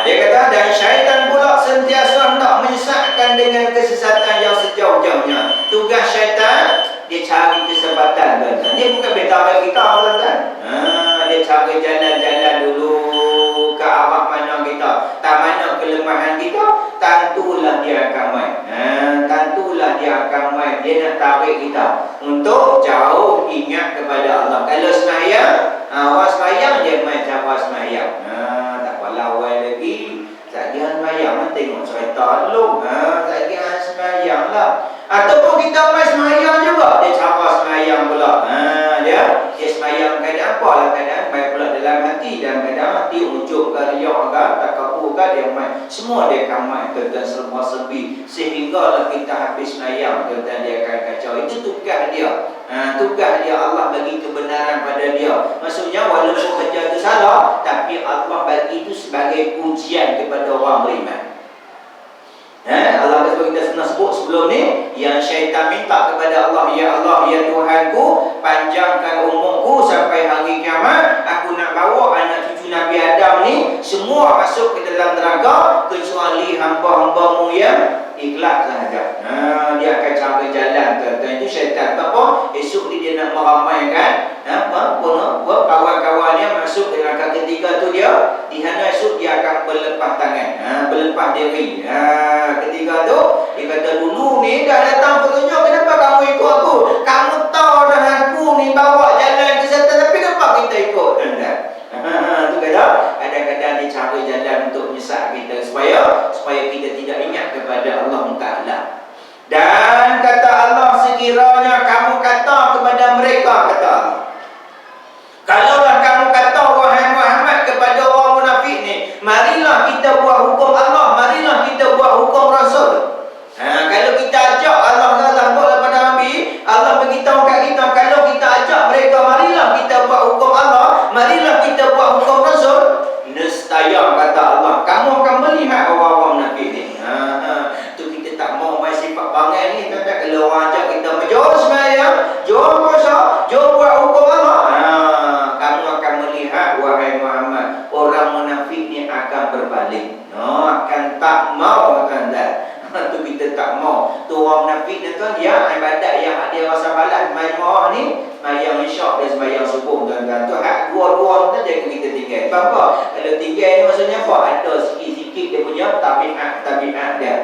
Dia kata, dan syaitan pula sentiasa nak menyesatkan dengan kesesatan yang sejauh-jauhnya. Tugas syaitan, dia cari kesempatan, tuan-tuan. Dia bukan beritahu kita, tuan-tuan. Dia cari jalan-jalan dulu ke arah mana kita, tak mana kelemahan kita, tentulah dia akan main. Tentulah dia akan main. Dia nak tarik kita untuk jauh ingat kepada Allah. Kalau sembahyang, awak sembahyang, dia main cara sembahyang. Tak apalah awal lagi, tak dia sembahyang, tengok cerita dulu. Tak dia sembahyang lah. Ataupun kita main sembahyang juga, dia cara sembahyang pula. Dia sembahyang keadaan apa lah, keadaan main pula dalam hati, dan keadaan hati ujung ke riak ke takabur ke, dia main. Semua dia akan main, tuan-tuan, serba serbi, sehinggalah kita habis sembahyang, tuan-tuan, dia akan kacau. Itu tugas dia. Tugas dia, Allah bagi kebenaran pada dia. Maksudnya walaupun kerja itu salah, tapi Allah bagi itu sebagai ujian kepada orang beriman. Allah kata, kita pernah sebut sebelum ni, yang syaitan minta kepada Allah, ya Allah, ya Tuhanku, panjangkan umurku sampai hari kiamat, aku nak bawa anak cucu Nabi Adam ni semua masuk ke dalam neraka kecuali hamba-hambamu yang ikhlas sahaja. Dia akan cari jalan, tuan-tuan. Itu syaitan. Apa? Esok dia nak meramaikan kawan-kawannya masuk ke neraka ketiga tu, dia di mana esok dia akan berlepas tangan, berlepas diri. Ketiga tu dia kata, dulu ni dah datang petunjuk, kenapa kamu ikut aku? Kamu tahu dah aku ni bawa jalan kesihatan, tapi kenapa kita ikut, tuan-tuan? Tu kata, kadang-kadang dia cari jalan untuk menyesat kita supaya kita tidak ingat kepada Allah Ta'ala. Dan kata Allah, sekiranya kamu kata kepada mereka, kata Allah, kalaulah kamu kata wahai Muhammad kepada orang munafik ni, marilah kita buat hukum Allah, marilah kita buat hukum Rasul. Kalau kita ajak, Allah buatlah pada Nabi, Allah beritahu kat kita, kalau kita ajak mereka, marilah kita buat hukum Allah, marilah kita buat hukum Rasul, nescaya, kata Allah, kamu akan melihat orang-orang munafik ni. Tu kita tak mau main sifat bangai ni, kata kalau orang ajak kita, jom sembahyang, jom puasa, jom buat hukum Allah, kamu akan melihat wahai Muhammad, orang munafik ni akan berbalik. Akan tak mau, tuan-tuan. Tu kita tak mau. Tu orang munafik ni, tuan, dia ibadat yang dia rasa balas main marah ni, sembahyang isyak dan sembahyang subuh, tuan-tuan. Tu hak dua-dua tu jangan kita tinggal. Apa? Kalau tinggal ni maksudnya apa? Ada sikit-sikit dia punya tabiat dia.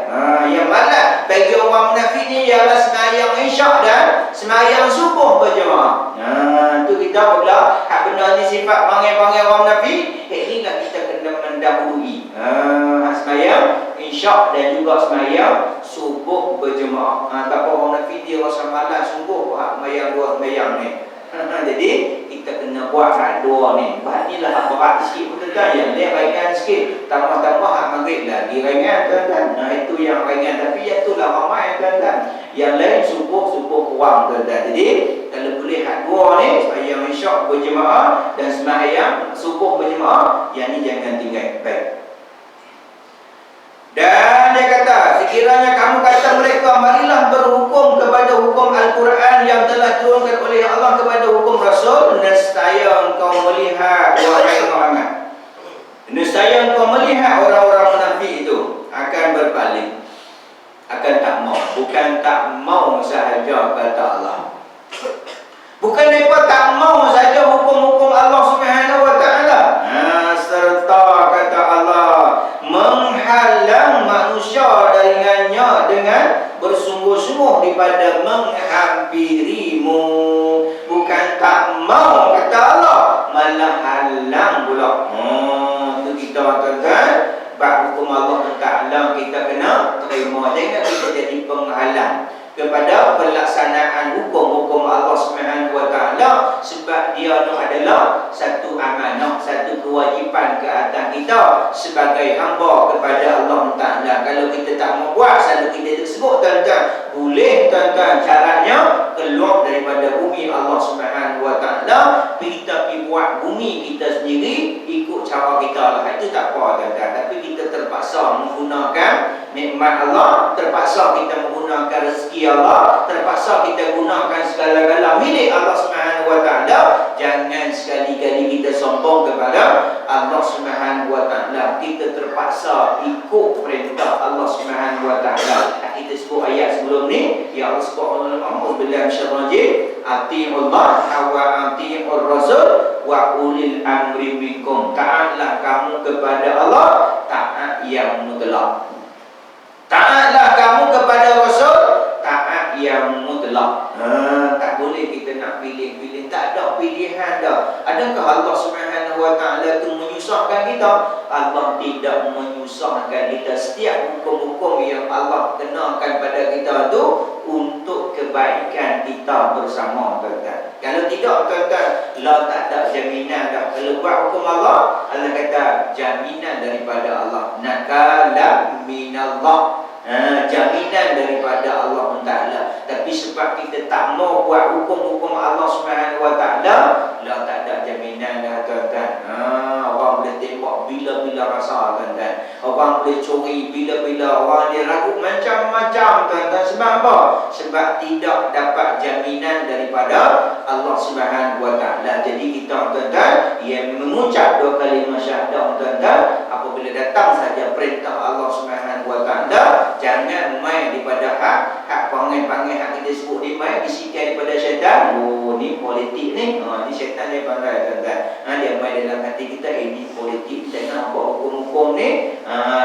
Yang malas bagi orang munafik ni ialah sembahyang isyak dan sembahyang subuh berjemaah. Tu kita pula hak benda ni sifat bangai-bangai orang munafik, inilah kita kena mendahului. Sembahyang isyak dan juga sembahyang subuh berjemaah. Tak apa orang munafik dia rasa malas sungguh buat sembahyang dua sembahyang ni. Jadi kita kena buat hak dua ni. Buat ni lah hak berat sikit pun, tuan-tuan. Yang dia ringan sikit, tambah-tambah hak maghrib lagi ringan, tuan-tuan. Itu yang ringan, tapi yang tu lah ramai, tuan-tuan. Yang lain subuh kurang, tuan-tuan. Jadi kalau boleh hak dua ni, sembahyang isyak berjemaah dan sembahyang subuh berjemaah, yang ni jangan tinggal. Baik. Dan dia kata, sekiranya kamu kata mereka, marilah berhukum kepada hukum Al-Quran yang telah turunkan oleh Allah kepada hukum Rasul, nescaya engkau melihat wahai Muhammad, nescaya engkau melihat orang-orang munafik itu akan berbalik, akan tak mau. Bukan tak mau sahaja, kata Allah. Bukan mereka tak mau saja hukum-hukum Allah Subhanahu wa hilang pula. Tu kita tuan-tuan, bab hukum Allah Ta'ala kita kena terima. Jangan kita jadi penghalang kepada pelaksanaan hukum-hukum Allah Subhanahu Wa Taala, sebab dia itu adalah satu amanah, satu kewajipan ke atas kita sebagai hamba kepada Allah Taala. Kalau kita tak mau buat, selalu kita tersebut tuan-tuan, boleh tuan-tuan, caranya keluar daripada bumi Allah Subhanahu Wa Taala, kita pergi buat bumi kita sendiri ikut cara kita lah. Itu tak apa tuan-tuan, tapi kita terpaksa menggunakan nikmat Allah, terpaksa kita menggunakan rezeki Allah, terpaksa kita gunakan segala-gala milik Allah Subhanahu Wa Taala. Jangan sekali-kali kita sombong kepada Allah Subhanahu Wa Taala. Kita terpaksa ikut perintah Allah Subhanahu Wa Taala. Kita sebut ayat sebelum ni, ya Allah subhanahu wa ta'ala, billahi minasyaitonir rajim, atiiullah wa atiiur rasul wa ulil amri minkum. Taatlah kamu kepada Allah, taat yang mutlak. Taatlah kamu kepada Rasul, taat yang mutlak. Tak boleh kita nak pilih-pilih. Tak ada pilihan dah. Adakah Allah Subhanahu Wa Taala itu menyusahkan kita? Allah tidak menyusahkan kita. Setiap hukum-hukum yang Allah kenakan pada kita itu untuk kebaikan kita bersama, tuan-tuan. Kalau tidak, tuan-tuan, lah tak ada jaminan dah. Kalau buat hukum Allah, Allah kata jaminan daripada Allah. Nakala minallah. Jaminan daripada Allah Ta'ala. Tapi sebab kita tak mau buat hukum-hukum Allah Subhanahu Wa Ta'ala, lah tak ada jaminan dah, tuan-tuan. Orang boleh tembak bila-bila rasa, tuan-tuan. Orang boleh curi bila-bila. Orang dia ragut macam-macam, tuan-tuan. Sebab apa? Sebab tidak dapat jaminan daripada Allah Subhanahu Wa Ta'ala. Jadi kita, tuan-tuan, yang mengucap dua kalimah syahadah, tuan-tuan, apabila datang saja perintah Allah Subhanahu Wa Ta'ala, jangan main daripada hak panggil-panggil hak kita sebut ni, main bisikan daripada syaitan. Oh, ni politik ni. Ni syaitan dia pandai, tuan-tuan. Dia main dalam hati kita, ini politik, jangan buat hukum-hukum ni.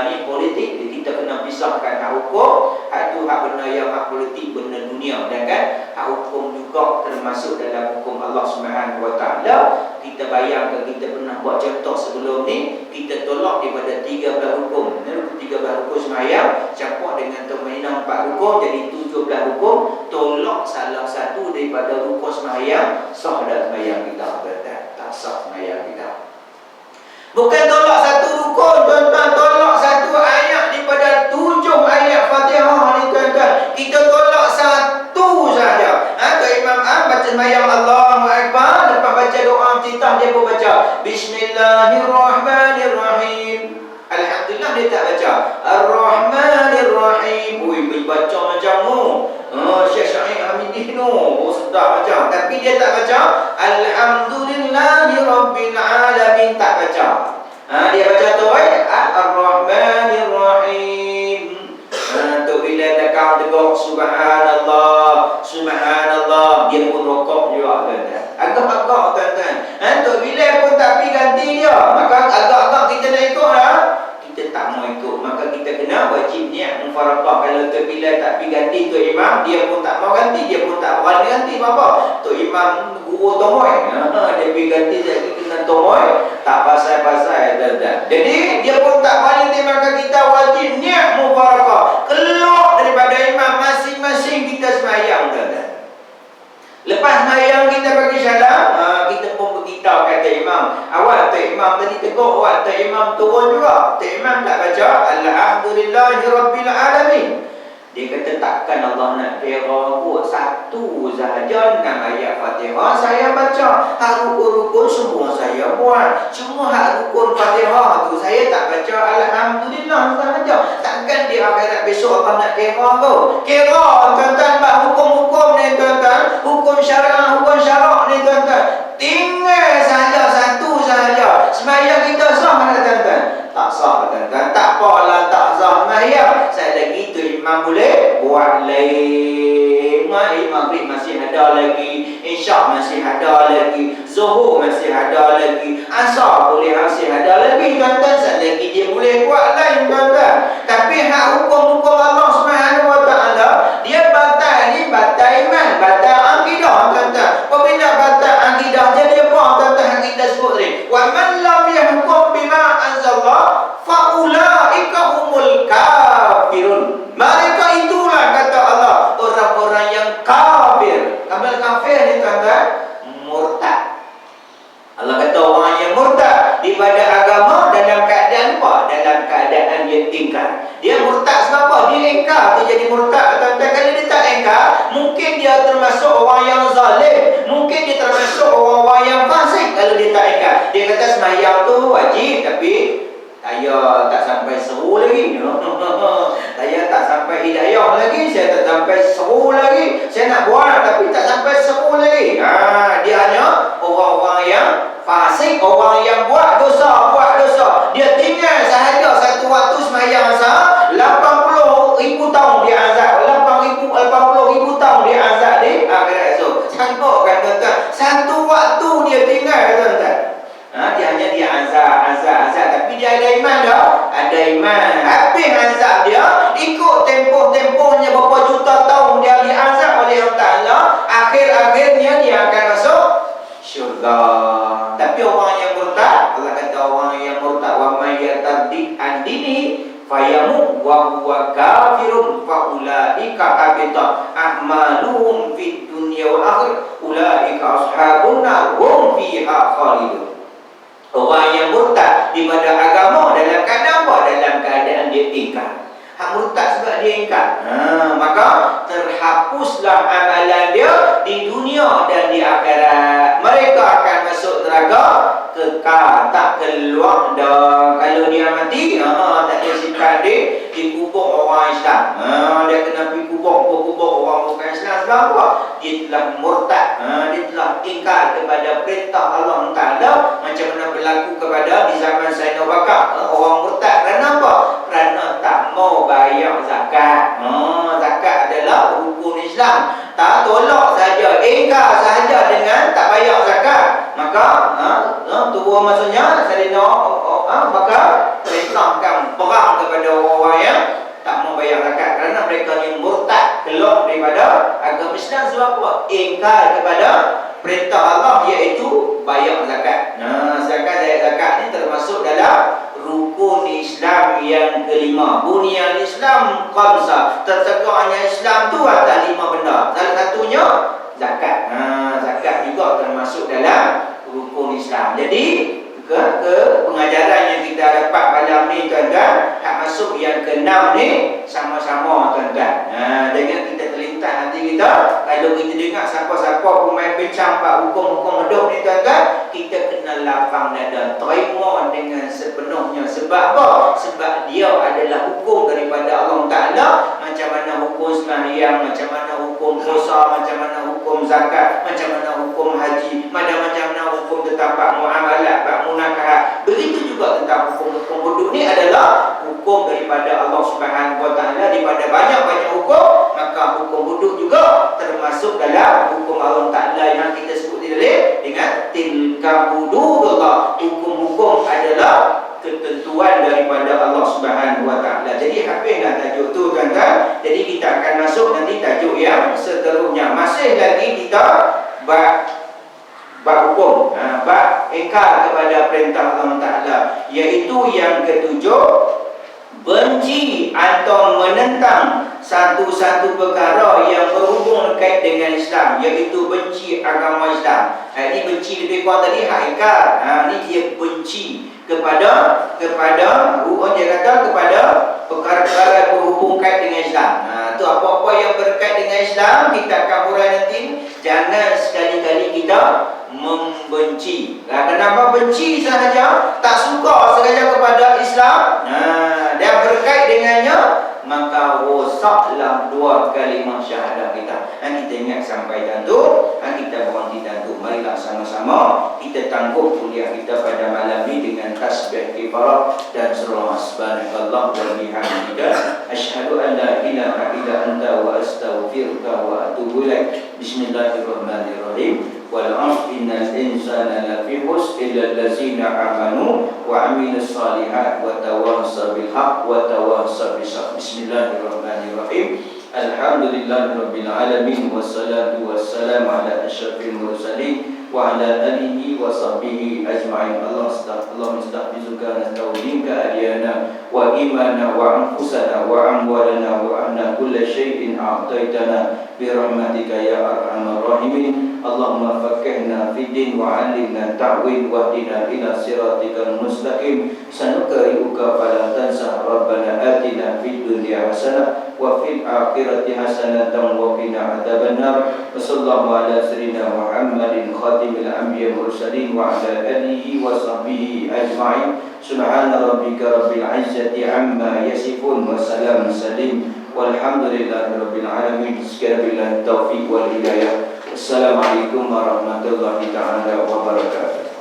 Ni politik. Kita kena pisahkan hak hukum. Hak tu hak benda yang hak politik, benda dunia. Dan kan hak hukum juga termasuk dalam hukum Allah Subhanahu Wa Ta'ala. Kita bayangkan, kita pernah buat contoh sebelum ni, kita tolak daripada 13 hukum. 13 hukum sembahyang campur dengan terminal 4 hukum, jadi 17 hukum. Tolak salah satu daripada hukum sembahyang, sah dah sembahyang kita? Tak sah sembahyang kita. Bukan tolak satu rukun, tuan-tuan, tolak satu ayat daripada 7 ayat Fatihah ni, tuan-tuan. Kita tolak satu saja. Tuan Imam baca sembahyang Allahu Akbar, lepas baca doa iftitah dia pun baca Bismillahirrahmanirrahim. Alhamdulillah dia tak baca Ar-Rahmanir-Rahim. Baca macam tu. Syekh Syahid Hamidin tu. Sedap macam. Tapi dia tak baca Alhamdulillahirabbil alamin. Tak baca. Dia baca tu Ar-Rahmanir-Rahim. Tu bila kau tegak Subhanallah, Subhanallah, dia pun rokok juga, tuan-tuan. Agak-agak, tuan-tuan. Tu bila pun tak pergi ganti dia, maka agak-agak kita nak ikut lah. Kita tak mau ikut, maka kita kena wajib niat mufarakah. Kalau tu bila tak pergi ganti tu imam, dia pun tak mau ganti, dia pun tak berani ganti. Apa? Tu imam guru tomoy. Dia pergi ganti, saya kena tomoy. Tak pasal-pasal, tuan-tuan. Jadi dia pun tak berani ganti, maka kita wajib niat mufarakah. Keluar daripada imam, masing-masing kita sembahyang, tuan-tuan. Lepas sembahyang kita bagi salam, kita pun beritahu kata imam, awal tu imam tadi tegur, awal tu imam turun juga. Tu imam tak baca Alhamdulillahirabbil alamin. Dia kata takkan Allah nak kira buat satu sahaja 6 ayat Fatihah saya baca. Hak rukun-rukun semua saya buat. Cuma hak rukun Fatihah tu saya tak baca Alhamdulillah sahaja. Takkan di akhirat besok Allah nak kira tu? Kira, tuan-tuan, bab hukum-hukum ni, tuan-tuan. Hukum syarah ni, tuan-tuan. Tinggal saja satu sahaja. Sembahyang kita sah mana, tuan-tuan? Tak sah, tuan-tuan. Tak apalah tak sah sembahyang. Saya lagi tu imam boleh buat lain. Maghrib masih ada lagi, Isyak masih ada lagi, Zuhur masih ada lagi, Asar boleh masih ada lagi, tuan-tuan. Sekali lagi dia boleh buat lain, tuan-tuan. Tapi hak hukum-hukum Allah Subhanahu Wa Ta'ala, dia batal ni, batal iman, batal akidah, tuan-tuan. Apabila batal akidah, jadi apa, tuan-tuan, kita sebut ni, wa man la dia ingkar. Dia murtad sebab apa? Dia ingkar tu jadi murtad. Tuan-tuan, kalau dia tak ingkar, mungkin dia termasuk orang yang zalim, mungkin dia termasuk orang-orang yang fasik kalau dia tak ingkar. Dia kata sembahyang tu wajib, tapi saya tak sampai seru lagi. Saya tak sampai hidayah lagi, saya tak sampai seru lagi. Saya nak buat tapi tak sampai seru lagi. Dia hanya orang-orang yang fasik, orang yang buat dosa. Dia tinggal sahaja satu waktu sembahyang sah, 80,000 tahun dia azab, 80,000 tahun dia azab di akhirat esok. Sanggup kan tuan-tuan? Satu waktu dia tinggal tuan-tuan. Dia hanya dia azab, tapi dia ada iman tak? Ada iman. Habis azab dia, ikut tempoh-tempohnya berapa juta tahun dia diazab oleh Allah Ta'ala, akhir-akhirnya dia akan masuk syurga. Tapi orang yang murtad, Allah kata orang yang murtad, wa may yartadid an dini fayamu wa huwa kafirun fa ulaika habitat a'maluhum fid dunya wal akhir ulaika ashabun nar hum fiha khalidun. Orang yang murtad daripada agama dalam keadaan apa? Dalam keadaan dia ingkar. Hak murtad sebab dia ingkar. Maka terhapuslah amalan dia di dunia dan di akhirat. Mereka akan masuk neraka kekal, tak keluar dah. Kalau dia mati, tak ada simpan dia dikubur orang Islam. Dia kena pergi kubur orang bukan Islam. Sebab apa? Dia telah murtad. Dia telah ingkar kepada perintah Allah Ta'ala, macam mana berlaku kepada di zaman Sayyidina Abu Bakar. Orang murtad kerana apa? Kerana tak mau bayar zakat. Zakat adalah rukun Islam. Tak tolak saja, ingkar saja dengan tak bayar zakat. Maka turun maksudnya Sayyidina Abu Bakar perintahkan perang kepada orang yang tak mau bayar zakat, kerana mereka ni murtad, keluar daripada agama Islam. Sebab apa? Ingkar kepada perintah Allah, iaitu bayar zakat. Zakat ni termasuk dalam rukun Islam yang kelima. Bunyan Islam khamsah. Tertegaknya Islam tu atas 5 benda. Salah satunya zakat. Zakat juga termasuk dalam rukun Islam. Jadi ke pengajaran yang kita dapat malam ni tuan-tuan, hak masuk yang ke-6 ni sama-sama tuan-tuan. Dengan kita terlintas nanti kita, kalau kita dengar siapa-siapa pemain bincang pak hukum-hukum hidup ni tuan-tuan, kita kena lapang dada, terima dengan sepenuhnya. Sebab apa? Sebab dia adalah hukum daripada Allah Ta'ala. Macam mana hukum sembahyang, macam mana hukum puasa, macam mana hukum zakat, macam mana hukum haji, macam mana hukum tentang bab muamalat, bab munakahat. Begitu juga tentang hukum-hukum hudud ni adalah hukum daripada Allah Subhanahu Wa Ta'ala. Daripada banyak-banyak hukum, maka hukum hudud juga termasuk dalam hukum Allah Ta'ala yang kita sebut dengan tilka hududullah. Hukum-hukum adalah ketentuan daripada Allah Subhanahu Wa Ta'ala. Jadi habislah tajuk tu tuan-tuan. Jadi kita akan masuk nanti tajuk yang seterusnya. Masih lagi kita bab hukum, bab ingkar kepada perintah Allah Ta'ala, iaitu yang ketujuh, benci atau menentang satu-satu perkara yang berhubung kait dengan Islam, iaitu benci agama Islam. Ini benci lebih kurang tadi hak ingkar. Ini dia benci kepada dia kata kepada perkara-perkara berhubung kait dengan Islam. Tu apa-apa yang berkait dengan Islam kita akan urai nanti. Jangan sekali-kali kita membenci. Kenapa benci sahaja, tak suka sahaja kepada Islam, dan berkait dengannya, maka rosaklah 2 kalimah syahadah kita. Kita ingat sampai tentu, kita berhenti tentu. Marilah sama-sama kita tangguh kuliah kita pada malam ini dengan tasbih kifarah dan surah subhanakallah wa bihamdika asyhadu an la ilaha illa anta wa astaghfiruka wa atubu ilaik. Bismillahirrahmanirrahim. Wal 'asri innal insana lafi khusr illa allazina amanu wa 'amilus shalihat wa tawassaw bil haqq wa tawassaw bis sabr. Bismillahirrahmanirrahim. Alhamdulillahirabbil alamin wassalatu wassalamu ala asyrafil mursalin wa ala alihi wa sahbihi ajma'in. Allah mustahfizuka nasta'udinka adiyana wa imana wa anfusana wa amwalana wa anna kulla syai'in a'taitana bi rahmatika ya arhamar rahimin. Allahumma faqihna fid din wa 'allimna ta'wil wahdina ila siratikal mustaqim. Sanukri'uka fala tansa. Rabbana atina fid dunya hasanah wa fil akhirati hasanatan wa qina adzabannar. Wassallallahu ala sayyidina Muhammadin khatimil anbiya'i wal mursalin wa ala alihi wa sahbihi ajma'in. Subhana rabbika rabbil izzati amma yasifun wa salamun salim walhamdulillahi rabbil alamin. Sekian billahi taufiq wal hidayah. Assalamualaikum warahmatullahi taala wabarakatuh.